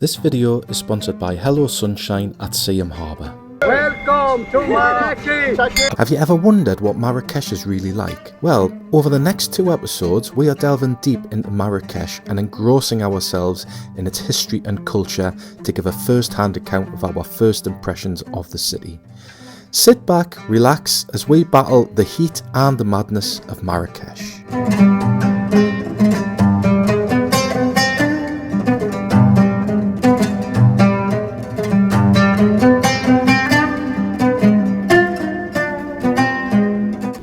This video is sponsored by Hello Sunshine at Seaham Harbour. Welcome to Marrakech! Have you ever wondered what Marrakesh is really like? Well, over the next 2 episodes, we are delving deep into Marrakesh and engrossing ourselves in its history and culture to give a first-hand account of our first impressions of the city. Sit back, relax as we battle the heat and the madness of Marrakesh.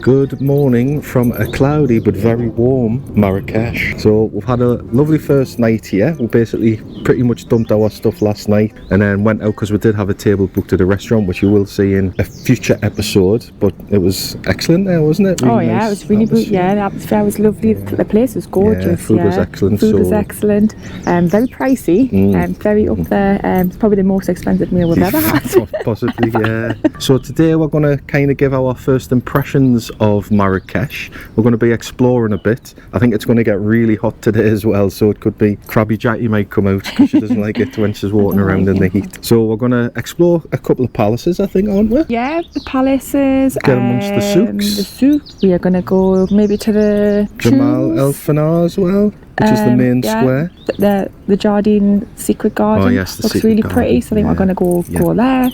Good morning from a cloudy but very warm Marrakesh. So we've had a lovely first night here. We basically pretty much dumped our stuff last night and then went out because we did have a table booked at a restaurant, which you will see in a future episode. But it was excellent there, wasn't it? Really nice. It was really good. Yeah, the atmosphere was lovely. The place was gorgeous. Yeah, food was excellent. Food was excellent. Very pricey. Very up there. It's probably the most expensive meal we've ever had. Possibly, yeah. So today we're going to kind of give our first impressions of Marrakesh. We're going to be exploring a bit. I think it's going to get really hot today as well, so it could be Krabby Jackie might come out because she doesn't like it when she's walking around in the heat. So we're going to explore a couple of palaces, I think, aren't we? Yeah, the palaces. Get amongst the souks. The souk. We are going to go maybe to the Jamal El Fana as well, which is the main square. The Jardin Secret garden. Oh yes, the looks secret really garden. pretty, so I think we're going to go there.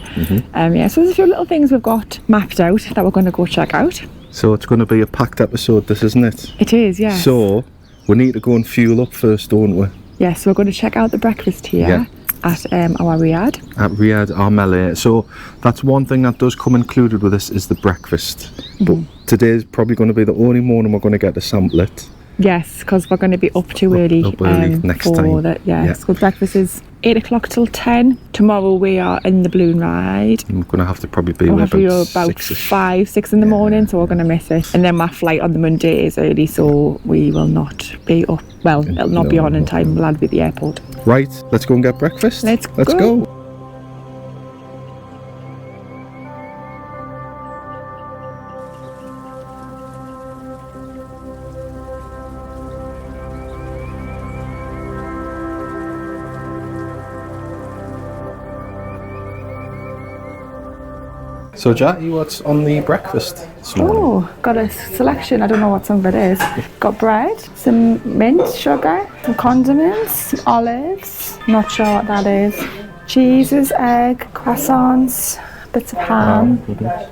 So there's a few little things we've got mapped out that we're going to go check out. So it's going to be a packed episode, this, isn't it? It is, yeah. So we need to go and fuel up first, don't we? Yes, we're going to check out the breakfast here at our Riad. At Riad Armelle. So that's one thing that does come included with this is the breakfast. But today's probably going to be the only morning we're going to get to sample it. Yes, because we're going to be up too early. Up early next time. So breakfast is 8 o'clock till 10. Tomorrow we are in the balloon ride. I'm going to have to probably be about 6-ish. 5, 6 in the morning, so we're going to miss it. And then my flight on the Monday is early, so we will not be up. Well, it'll not be on in time. We'll have to be at the airport. Right, let's go and get breakfast. Let's go. So Jackie, what's on the breakfast this morning? Oh, got a selection. I don't know what some of it is. Got bread, some mint, sugar, some condiments, olives. Not sure what that is. Cheeses, egg, croissants, bits of ham,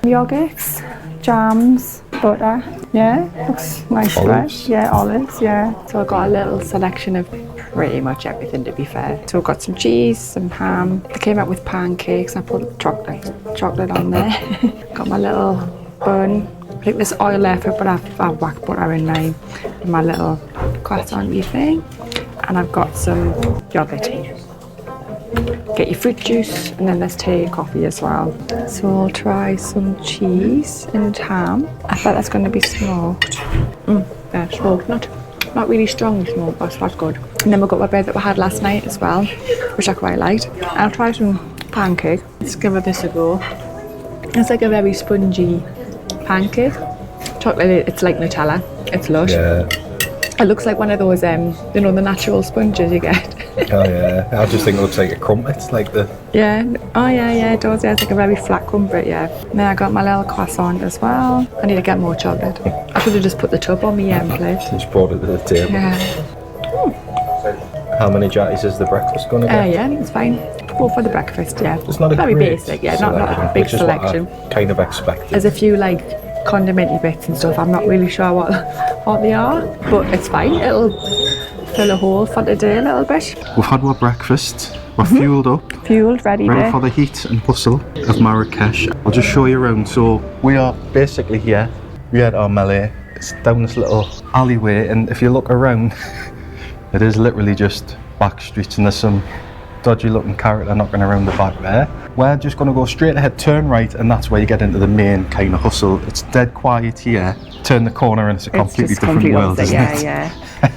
yogurts, jams, butter. Yeah, looks nice. Olives. Bread. Yeah, olives. Yeah. So I got a little selection of pretty much everything, to be fair. So I've got some cheese, some ham. They came out with pancakes. I put chocolate on there. Got my little bun. I think there's oil left, but I've whacked butter in my little croissant thing. And I've got some yogurt. Get your fruit juice, and then there's tea, coffee as well. So I'll try some cheese and ham. I bet that's going to be smoked. Yeah, smoked, not really strongly smoked, but that's good. And then we've got my bread that we had last night as well, which I quite liked. I'll try some pancake. Let's give it a go. It's like a very spongy pancake. Chocolate, it's like Nutella. It's lush. Yeah. It looks like one of those, the natural sponges you get. Oh yeah, I just think it looks like a crumpet, like the... Yeah, oh yeah, it does, yeah, it's like a very flat crumpet, yeah. And then I got my little croissant as well. I need to get more chocolate. I should have just put the tub on my plate. Just brought it to the table. Yeah. How many jatties is the breakfast going to get? Yeah, it's fine. Go for the breakfast, yeah. It's not a very great basic, yeah, not a big selection. What I kind of expected. There's a few like condimenty bits and stuff. I'm not really sure what they are, but it's fine. It'll fill a hole for the day a little bit. We've had our breakfast. We're fueled up. Fueled, ready for the heat and hustle of Marrakesh. I'll just show you around. So we are basically here. Riad Armelle. It's down this little alleyway, and if you look around, it is literally just back streets, and there's some dodgy looking character knocking around the back there. We're just going to go straight ahead, turn right, and that's where you get into the main kind of hustle. It's dead quiet here. Turn the corner and it's a completely different world, isn't it? Yeah.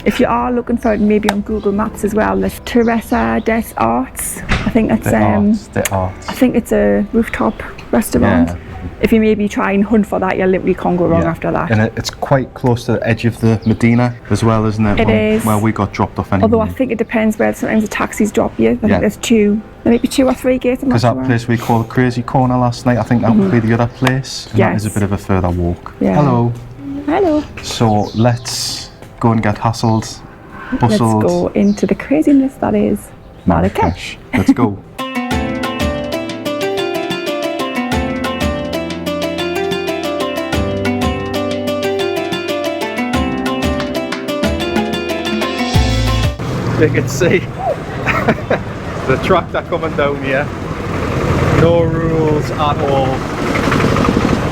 If you are looking for it, maybe on Google Maps as well, there's Teresa des Arts. I think it's the arts. I think it's a rooftop restaurant. Yeah. if you maybe try and hunt for that, you literally can't go wrong after that. And it's quite close to the edge of the Medina as well, isn't it? It is. Where we got dropped off anyway. Although I think it depends where sometimes the taxis drop you. I think there's there may be 2 or 3 gates. Because that place we called Crazy Corner last night, I think that would be the other place. And that is a bit of a further walk. Yeah. Hello. Hello. So let's go and get hustled, bustled. Let's go into the craziness that is Marrakesh. Let's go. You can see the tractor coming down here. No rules at all.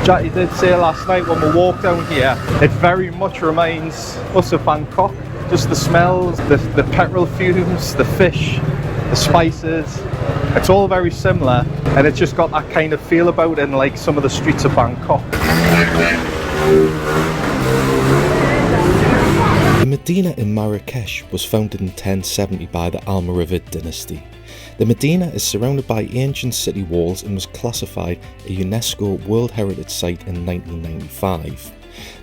Jackie did say last night when we walked down here, it very much reminds us of Bangkok. Just the smells, the petrol fumes, the fish, the spices. It's all very similar, and it's just got that kind of feel about it in like some of the streets of Bangkok. The Medina in Marrakesh was founded in 1070 by the Almoravid dynasty. The Medina is surrounded by ancient city walls and was classified a UNESCO World Heritage Site in 1995.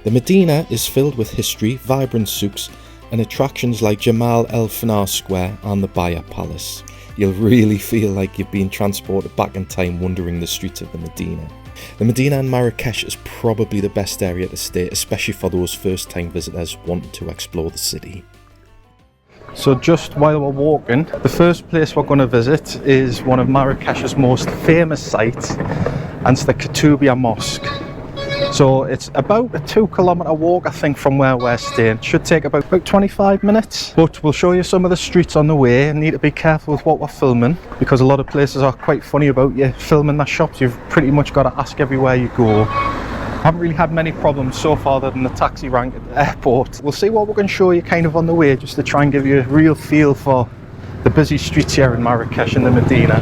The Medina is filled with history, vibrant souks and attractions like Jamal El Fanar Square and the Bayer Palace. You'll really feel like you've been transported back in time wandering the streets of the Medina. The Medina in Marrakesh is probably the best area to stay, especially for those first time visitors wanting to explore the city. So just while we're walking, the first place we're going to visit is one of Marrakesh's most famous sites, and it's the Koutoubia Mosque. So it's about a 2-kilometre walk, I think, from where we're staying. It should take about 25 minutes, but we'll show you some of the streets on the way and need to be careful with what we're filming, because a lot of places are quite funny about you filming their shops. You've pretty much got to ask everywhere you go. I haven't really had many problems so far other than the taxi rank at the airport. We'll see what we can show you kind of on the way, just to try and give you a real feel for the busy streets here in Marrakesh and the Medina.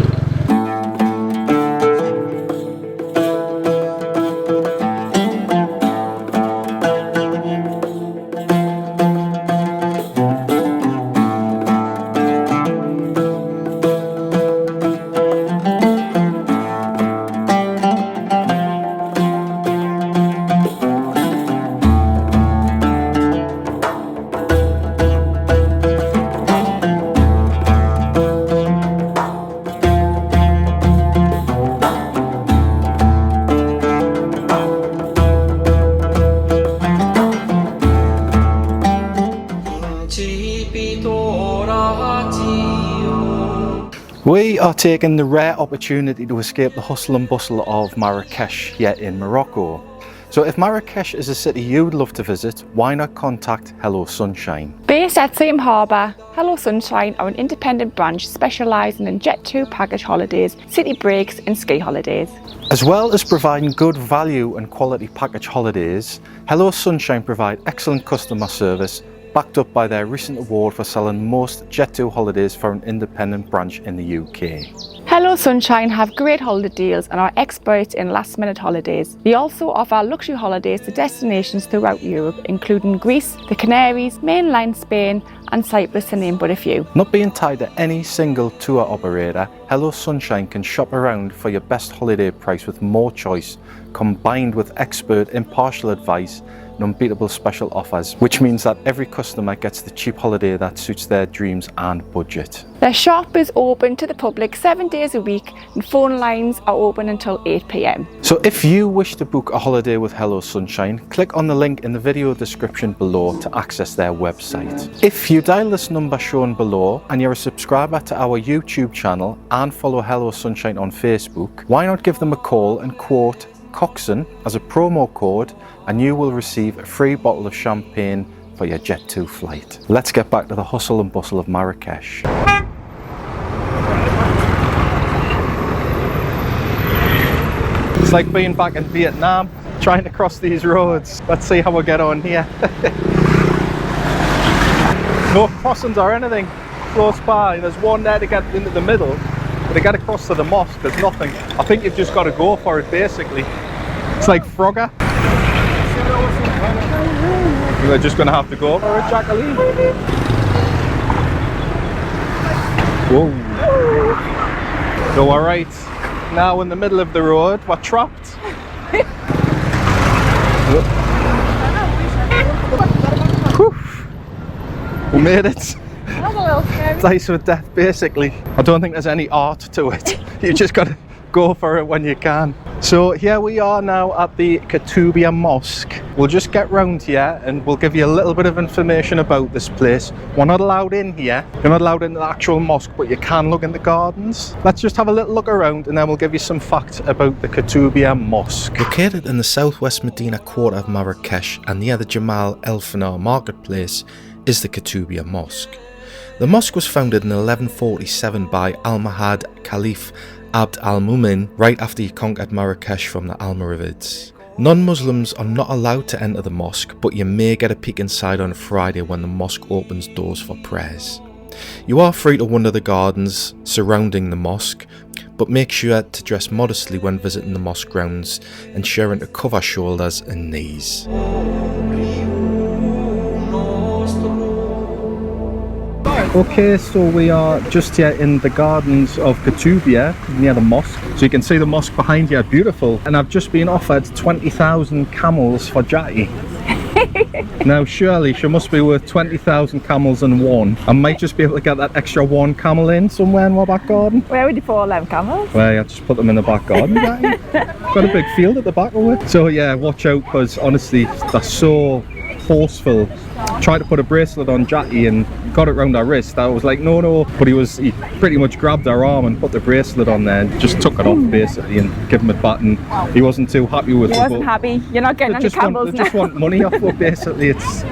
We are taking the rare opportunity to escape the hustle and bustle of Marrakesh here in Morocco. So if Marrakesh is a city you'd love to visit, why not contact Hello Sunshine? Based at Same Harbour, Hello Sunshine are an independent branch specialising in Jet 2 package holidays, city breaks and ski holidays. As well as providing good value and quality package holidays, Hello Sunshine provide excellent customer service, backed up by their recent award for selling most Jet 2 holidays for an independent branch in the UK. Hello Sunshine have great holiday deals and are experts in last minute holidays. They also offer luxury holidays to destinations throughout Europe, including Greece, the Canaries, mainland Spain and Cyprus, to name but a few. Not being tied to any single tour operator, Hello Sunshine can shop around for your best holiday price with more choice, combined with expert impartial advice and unbeatable special offers, which means that every customer gets the cheap holiday that suits their dreams and budget. Their shop is open to the public 7 days a week and phone lines are open until 8 p.m. So if you wish to book a holiday with Hello Sunshine, click on the link in the video description below to access their website. If you dial this number shown below and you're a subscriber to our YouTube channel and follow Hello Sunshine on Facebook, why not give them a call and quote Coxon as a promo code, and you will receive a free bottle of champagne for your Jet 2 flight. Let's get back to the hustle and bustle of Marrakesh. It's like being back in Vietnam, trying to cross these roads. Let's see how we get on here. No crossings or anything close by. There's one there to get into the middle, but to get across to the mosque, there's nothing. I think you've just got to go for it, basically. It's like Frogger. We're just going to have to go for it, Jacqueline. Whoa. So alright, now in the middle of the road, we're trapped. Whew. We made it. It's ice with death, basically. I don't think there's any art to it. You just got to go for it when you can. So here we are now at the Koutoubia Mosque. We'll just get round here and we'll give you a little bit of information about this place. We're not allowed in here. You're not allowed in the actual mosque, but you can look in the gardens. Let's just have a little look around and then we'll give you some facts about the Koutoubia Mosque. Located in the southwest Medina quarter of Marrakesh and near the Jamal El Fanar marketplace is the Koutoubia Mosque. The mosque was founded in 1147 by Almohad Caliph Abd al-Mumin right after he conquered Marrakesh from the Almoravids. Non-Muslims are not allowed to enter the mosque, but you may get a peek inside on Friday when the mosque opens doors for prayers. You are free to wander the gardens surrounding the mosque, but make sure to dress modestly when visiting the mosque grounds, ensuring to cover shoulders and knees. Okay, so we are just here in the gardens of Koutoubia, near the mosque. So you can see the mosque behind you, beautiful. And I've just been offered 20,000 camels for Jackie. Now surely she must be worth 20,000 camels and one. I might just be able to get that extra one camel in somewhere in my back garden. Where would you put all them camels? Well, yeah, just put them in the back garden, Jackie. Got a big field at the back of it. So yeah, watch out, because honestly, they're so forceful. Tried to put a bracelet on Jackie and got it round her wrist. I was like, no, but he pretty much grabbed her arm and put the bracelet on there and just took it off basically and gave him a baton. He wasn't too happy with it. He wasn't happy. You're not getting any camels now. They just want money off it basically. It's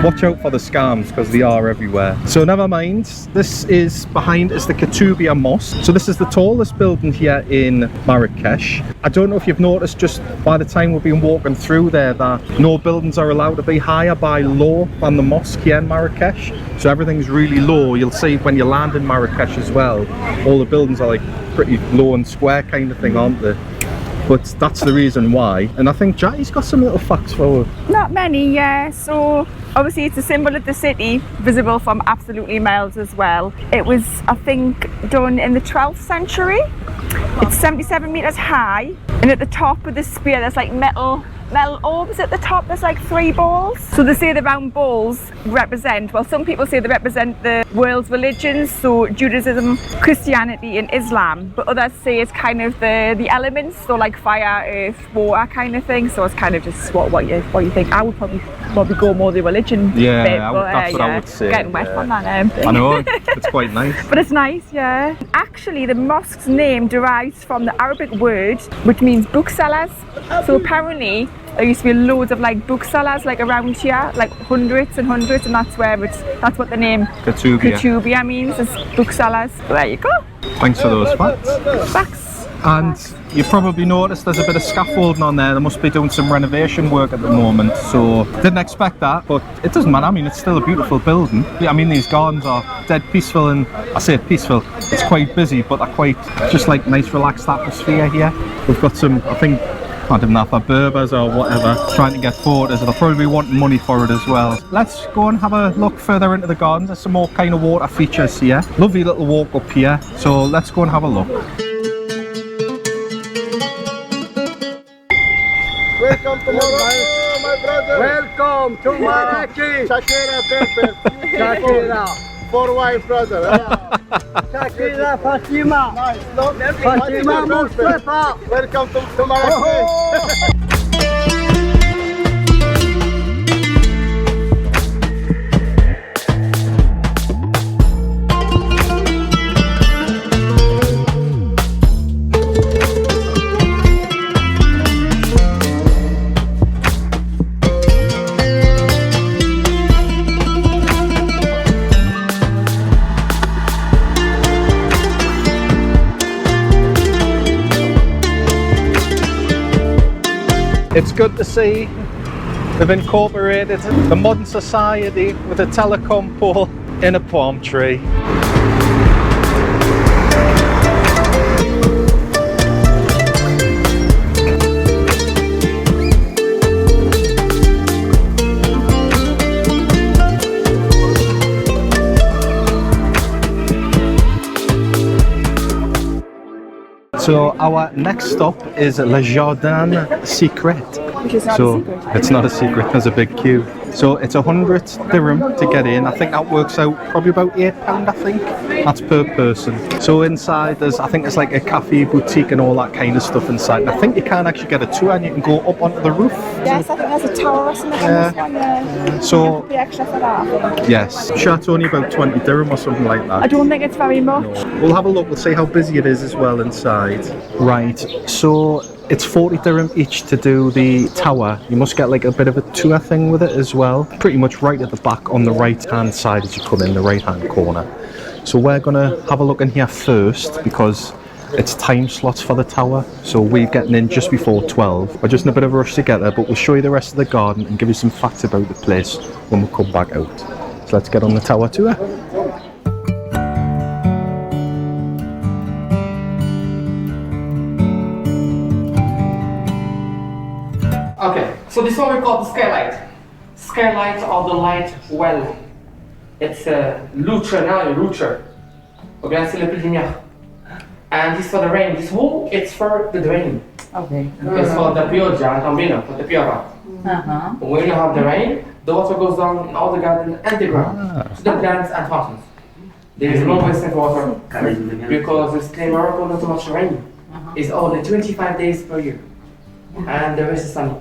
watch out for the scams, because they are everywhere. So never mind, this is behind is the Koutoubia Mosque. So this is the tallest building here in Marrakesh. I don't know if you've noticed, just by the time we've been walking through there, that no buildings are allowed to be higher by law than the mosque here in Marrakesh. So everything's really low. You'll see when you land in Marrakesh as well, all the buildings are like pretty low and square kind of thing, aren't they? But that's the reason why. And I think Jackie's got some little facts for her. Not many, yeah. So obviously it's a symbol of the city, visible from absolutely miles as well. It was, I think, done in the 12th century. It's 77 meters high, and at the top of the spear there's like metal orbs at the top. There's like 3 balls. So they say the round balls represent, well, some people say they represent the world's religions, so Judaism, Christianity and Islam, but others say it's kind of the elements, so like fire, earth, water kind of thing. So it's kind of just what you think. I would probably go more the religion bit, that's what I would say. Getting wet on that I know, it's quite nice. But it's nice, yeah. Actually, the mosque's name derives from the Arabic word which means booksellers. So apparently there used to be loads of like booksellers like around here, like hundreds and hundreds, and that's what the name Koutoubia means, is booksellers. So there you go. Thanks for those facts. And you probably noticed there's a bit of scaffolding on there. They must be doing some renovation work at the moment, so didn't expect that, but it doesn't matter. I mean, it's still a beautiful building. I mean, these gardens are dead peaceful, and I say peaceful, it's quite busy, but they're quite just like nice relaxed atmosphere here. We've got some, I think, I don't know if they're Berbers or whatever, trying to get photos. They'll probably be wanting money for it as well. Let's go and have a look further into the gardens. There's some more kind of water features here. Lovely little walk up here, so let's go and have a look. Welcome to Morocco, my brother. Welcome to Marrakech. Shakira pepper. Shakira. 4 wife brother. Shakira Fatima. Nice. Look. Fatima Mustafa. Welcome to Marrakech. It's good to see they've incorporated the modern society with a telecom pole in a palm tree. So our next stop is Le Jardin Secret. Which is not So a secret. it's not a secret, there's a big queue. So it's 100 dirham to get in. I think that works out probably about £8, I think. That's per person. So inside I think there's like a cafe, boutique and all that kind of stuff inside. And I think you can actually get a tour and you can go up onto the roof. Yes, I think there's a tower or something on this one, yeah. So, The extra for that, I think. yes, sure, it's only about 20 dirham or something like that. I don't think it's very much. We'll have a look, we'll see how busy it is as well inside. Right, so it's 40 dirham each to do the tower. You must get like a bit of a tour thing with it as well. Pretty much right at the back on the right hand side as you come in, the right hand corner. So we're gonna have a look in here first because it's time slots for the tower. So we're getting in just before 12. We're just in a bit of a rush to get there, but we'll show you the rest of the garden and give you some facts about the place when we come back out. So let's get on the tower tour. Okay, so this one we call the skylight. Skylight or the light well. It's a loutre now, a loutre. Okay, c'est le plus lumière. And this for the rain. This hole, it's for the drain. Okay. It's for the pioggia, Tambino, for the pioggia. When you have the rain, the water goes down in all the garden and the ground, to the plants and fountains. There is no wasted water because it's in Morocco not too much rain. It's only 25 days per year, and the rest is sunny.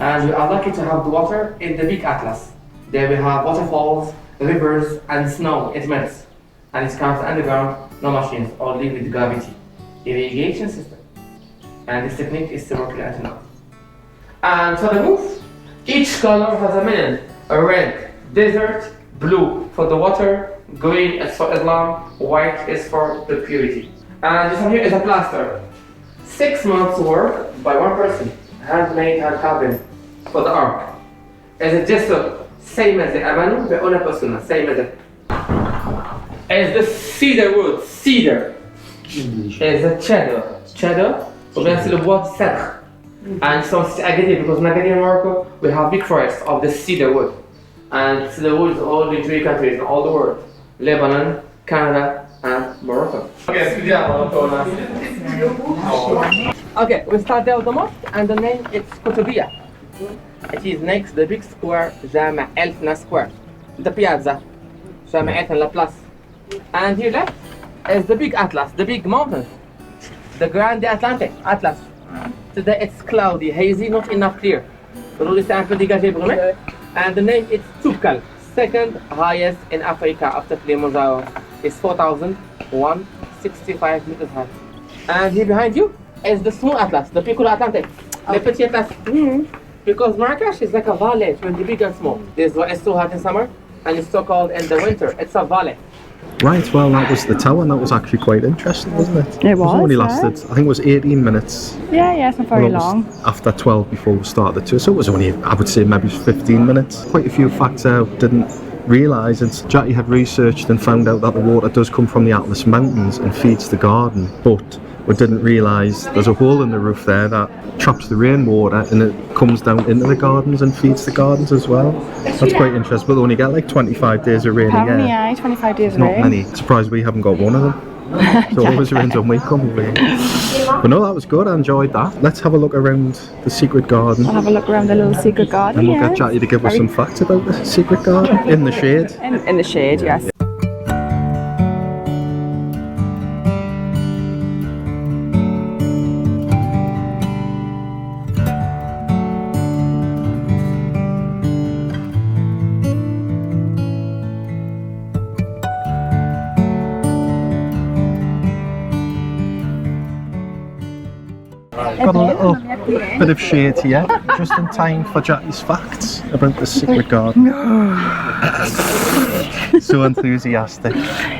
And we are lucky to have the water in the big atlas. There we have waterfalls, rivers, and snow. It melts, and it comes underground. No machines, only with gravity. Irrigation system, and this technique is still working until now. And for the roof, each color has a meaning. A red, desert, blue for the water, green is for Islam, white is for the purity. And this one here is a plaster. 6 months work by one person, handmade, hand carved for the ark. As a gesture, same as the amanu, but only persona, same as it. As the cedar wood, cedar. As a cheddar, we're going to see the word cedar. And some Agadir, because in Agadir, Morocco, we have big forests of the cedar wood. And cedar wood is all in 3 countries in all the world: Lebanon, Canada, and Morocco. Okay, we start there with the mosque, and the name is Koutoubia. It is next to the big square, Jardin Square, the piazza, Jardin La Place. And here left is the big Atlas, the big mountain, the Grand Atlantic Atlas. Today it's cloudy, hazy, not enough clear. And the name is Toubkal, second highest in Africa after Kilimanjaro. It's 4,165 meters high. And here behind you is the small Atlas, the Piccolo Atlantic, the Petit Atlas. Because Marrakesh is like a valley between the big and small. This is why it's so hot in summer and it's so cold in the winter. It's a valley. Right, well that was the tower and that was actually quite interesting, wasn't it? It was, only yeah. lasted, I think it was 18 minutes. Yeah, it's not very Well, it was long. After 12 before we started the tour, so it was only, I would say, maybe 15 minutes. Quite a few facts I didn't realise, and Jackie had researched and found out that the water does come from the Atlas Mountains and feeds the garden, but we didn't realise there's a hole in the roof there that traps the rainwater and it comes down into the gardens and feeds the gardens as well. That's quite interesting, but they only get like 25 days of rain a How many? year. 25 days of Not rain. many. Surprised we haven't got one of them. So it always rains when we come away. But no, that was good. I enjoyed that. Let's have a look around the secret garden. I'll have a look around the little secret garden. And we'll yes. get Jackie to give us some facts about the secret garden in the shade. In the shade, yes. Got a little bit of shade here, just in time for Jackie's facts about the secret garden. So enthusiastic.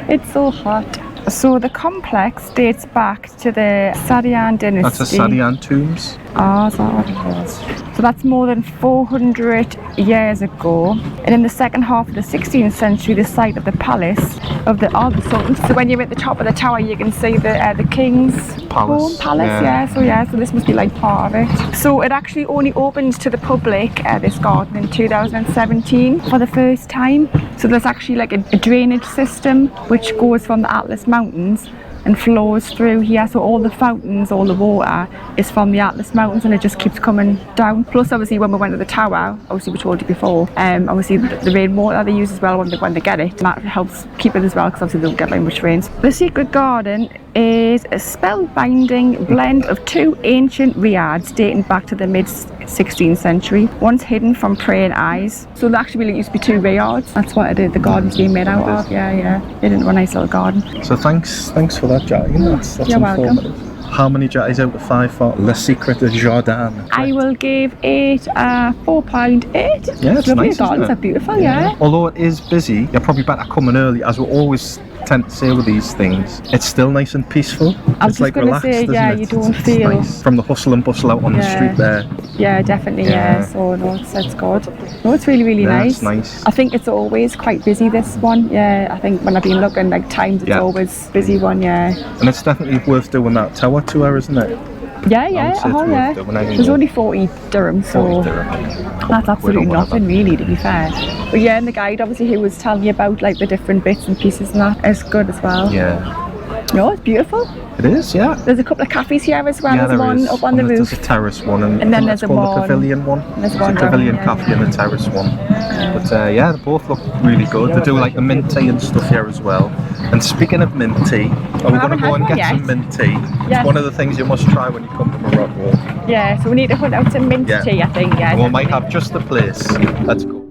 It's so hot. So the complex dates back to the Sadian dynasty. That's the Sadian tombs. Ah, is that what it was? So that's more than 400 years ago. And in the second half of the 16th century, the site of the palace of the Sultans. So when you're at the top of the tower, you can see the king's Palace. palace. So this must be like part of it. So it actually only opened to the public, this garden, in 2017 for the first time. So there's actually like a drainage system which goes from the Atlas Mountains and flows through here. So all the fountains, all the water is from the Atlas Mountains, and it just keeps coming down. Plus, obviously, when we went to the tower, obviously we told you before, obviously the rainwater they use as well when they get it, and that helps keep it as well, because obviously they don't get very much rains. The secret garden is a spellbinding blend of two ancient riads dating back to the mid-16th century. One's hidden from praying eyes. So there actually used to be two riads. That's what the garden's being made out of. Yeah. Made into a nice little garden. So thanks for that, Jardin. That's You're welcome. How many Jardins out of 5 for Le Secret de Jardin? I will give it a 4.8. Yeah, it's lovely. nice, The gardens isn't it? are beautiful, yeah. Although it is busy, you're probably better coming early, as we always tend to say with these things. It's still nice and peaceful. I was It's like just going to relaxed, say, isn't yeah, it? you don't It's feel... nice. From the hustle and bustle out on the street there. Yeah, definitely, Yeah. yeah. So, no, it's good. No, it's really, really Yeah, nice. it's nice. I think it's always quite busy, this one. Yeah, I think when I've been looking, like, times, it's Yeah. always busy one, yeah. And it's definitely worth doing that tower tour, isn't it? Yeah, I would say it's yeah. worth doing anyway. There's only 40 dirhams, so 40 dirham. that's absolutely whatever. nothing, really, to be fair. But yeah, and the guide, obviously, who was telling you about, like, the different bits and pieces and that, is good as well. Yeah. No, it's beautiful. It is, yeah. There's a couple of cafes here as well. Yeah, there's there one is. up on the And roof. There's a terrace one, and And then I think there's it's a called the one- pavilion one. there's There's one a down pavilion here, cafe yeah. and a terrace one. But yeah, they both look really good. They do like the mint tea and stuff here as well. And speaking of mint tea, are we going to haven't go had and one get some yet. mint tea? Yes. It's one of the things you must try when you come to Morocco. Yeah, so we need to hunt out some mint Yeah. tea, I think. Yeah, And we might definitely. have just the place. Let's go.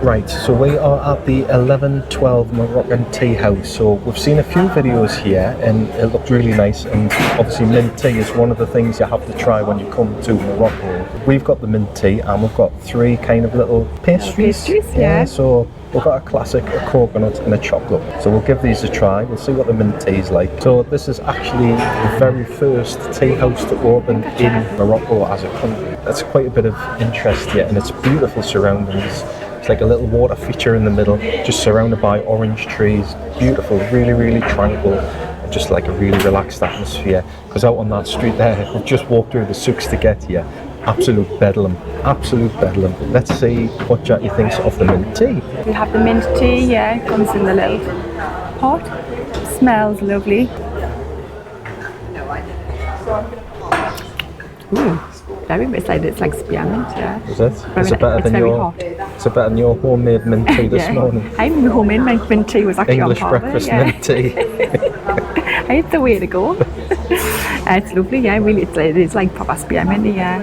Right, so we are at the 1112 Moroccan Teahouse. So we've seen a few videos here and it looked really nice, and obviously mint tea is one of the things you have to try when you come to Morocco. We've got the mint tea and we've got 3 kind of little pastries. Pastries, yeah. So we've got a classic, a coconut and a chocolate. So we'll give these a try, we'll see what the mint tea is like. So this is actually the very first tea house to open in Morocco as a country. That's quite a bit of interest here, and it's beautiful surroundings. It's like a little water feature in the middle, just surrounded by orange trees. Beautiful, really, really tranquil, and just like a really relaxed atmosphere. Because out on that street there, we've just walked through the souks to get here. Absolute bedlam, absolute bedlam. Let's see what Jackie thinks of the mint tea. We have the mint tea, yeah, it comes in the little pot. Smells lovely. Ooh, very excited. It's like spearmint, yeah. Is it? Very Is it better it's than very your? hot. Is it better than your homemade mint tea this Yeah. morning? I think the homemade mint tea was actually English on par breakfast with it, yeah. mint tea. It's the way to go. It's lovely, yeah, really. It's like proper spearmint, yeah.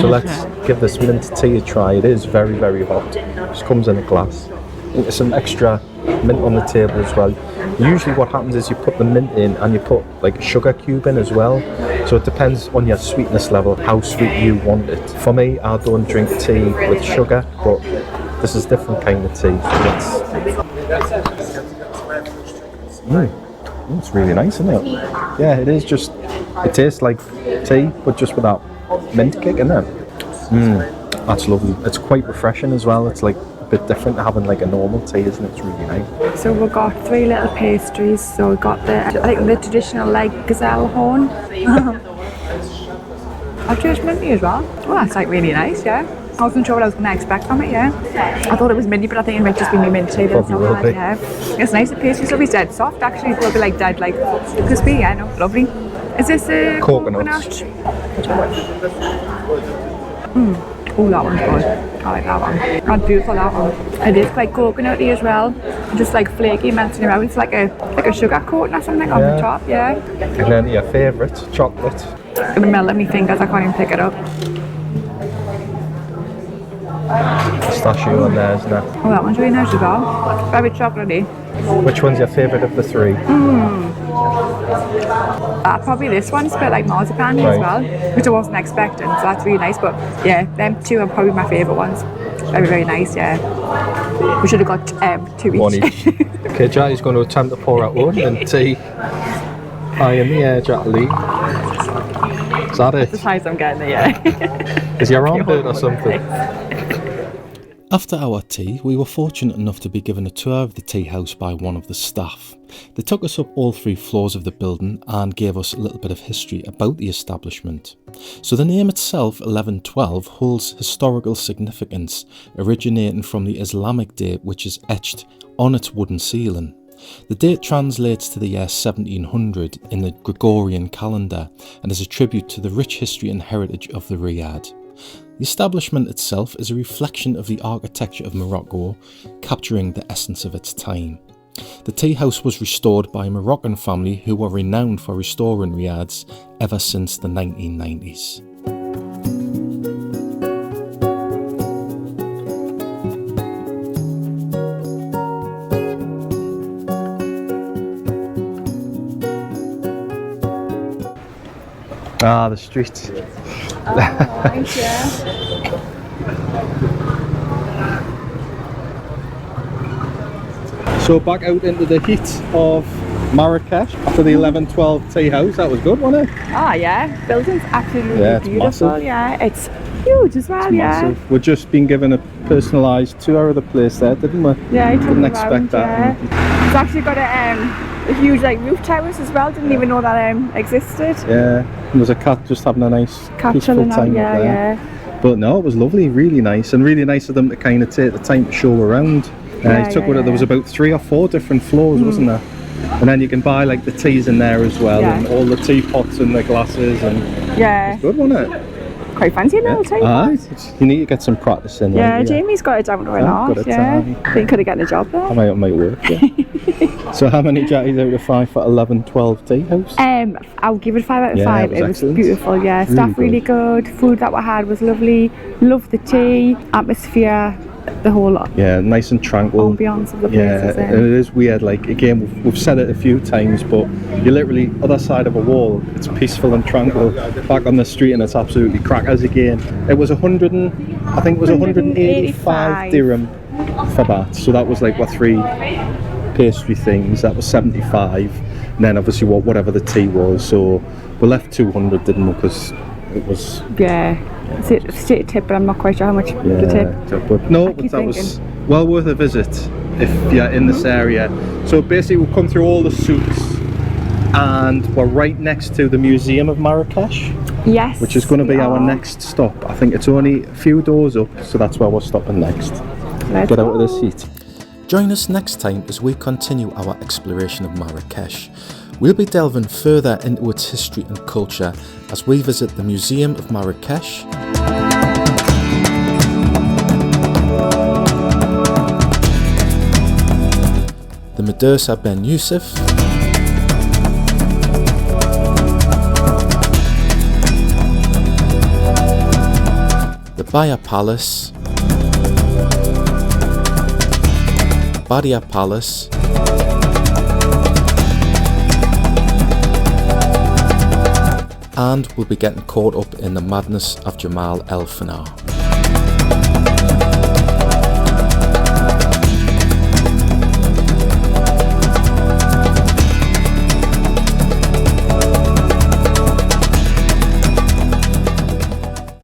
So let's give this mint tea a try. It is very, very hot. Just comes in a glass. There's some extra mint on the table as well. Usually what happens is you put the mint in and you put like a sugar cube in as well. So it depends on your sweetness level, how sweet you want it. For me, I don't drink tea with sugar, but this is a different kind of tea. So it's really nice, isn't it? Yeah, it is just, it tastes like tea, but just without mint kick in it. That's lovely. It's quite refreshing as well. It's like a bit different to having like a normal tea, isn't it? It's really nice. So we've got 3 little pastries. So we've got the, I think the traditional like gazelle horn. I've tasted minty as well. Well, that's like really nice, yeah. I wasn't sure what I was going to expect from it, yeah. I thought it was minty, but I think it might just be mint tea. Probably will be. Yeah. It's nice. The pastry's lovely, dead soft actually. It will be like dead, like crispy, yeah, no, lovely. Is this a Coconut. Oh, that one's good. I like that one. That's beautiful, that one. It is quite coconutty as well. Just like flaky, melting around. It's like a sugar coating or something on the top, yeah. And then your favourite, chocolate. It's gonna melt in my fingers, I can't even pick it up. Pistachio on there, isn't it? Oh, that one's really nice as well. Very chocolatey. Which one's your favourite of the 3? Probably this one. It's a bit like marzipan as Right. well, which I wasn't expecting, so that's really nice. But yeah, them 2 are probably my favourite ones. Very, very nice, yeah. We should have got 2 each. One each. Okay, Jackie's going to attempt to pour her own mint tea. high in the air, Jacqueline. Is that The it? highs I'm getting it, yeah. Is your arm hurt or something? After our tea, we were fortunate enough to be given a tour of the tea house by one of the staff. They took us up all 3 floors of the building and gave us a little bit of history about the establishment. So the name itself, 1112, holds historical significance, originating from the Islamic date which is etched on its wooden ceiling. The date translates to the year 1700 in the Gregorian calendar and is a tribute to the rich history and heritage of the Riad. The establishment itself is a reflection of the architecture of Morocco, capturing the essence of its time. The tea house was restored by a Moroccan family who were renowned for restoring riads ever since the 1990s. Ah, the street. Oh, right, yeah. So back out into the heat of Marrakesh after the 1112 Teahouse. That was good, wasn't it? Oh, yeah. Building's absolutely Yeah, it's beautiful, massive. yeah. It's huge as well, yeah. Massive. We've just been given a personalised tour of the place there, didn't we? Yeah, I took Didn't it expect around, that. yeah. It's actually got a huge roof terrace as well. Didn't even know that existed. Yeah, and there's a cat just having a nice Cat peaceful chilling out, time yeah, up there. yeah. But no, it was lovely, really nice, and really nice of them to kind of take the time to show around. Yeah, He took yeah, there was about 3 or 4 different floors, wasn't there? And then you can buy like the teas in there as well, Yeah. and all the teapots and the glasses, and Yeah. good, wasn't it? Quite fancy a little tea. Aye, you need to get some practice in. Yeah, like, Jamie's got it down to an I've art, got it yeah. down. I think could have gotten a job there. I might work. Yeah. So how many jackies out of 5 for 1112 Teahouse? I'll give it 5 out of Yeah, 5. it was excellent. Beautiful, yeah. Staff really good. Food that we had was lovely. Loved the tea, atmosphere, the whole lot. Yeah, nice and tranquil. Ambience of the place. Yeah, and it is weird. Like again, we've said it a few times, but you're literally other side of a wall. It's peaceful and tranquil. Back on the street, and it's absolutely crackers again. It was 185 dirham for that. So that was like 3 pastry things. That was 75, and then obviously whatever the tea was. So we left 200, didn't we? Because it was. Yeah. State tip, but I'm not quite sure how much the tip. But no, I keep that was well worth a visit if you're in this area. So basically we've come through all the souks and we're right next to the Museum of Marrakesh, Yes. which is going to be we our are. next stop. I think it's only a few doors up, so that's where we're stopping next. Let's Get out go. of this heat. Join us next time as we continue our exploration of Marrakesh. We'll be delving further into its history and culture as we visit the Museum of Marrakesh, the Madrasa Ben Yusuf, the Baya Palace, Badia Palace, and we'll be getting caught up in the madness of Jamal El Fanar.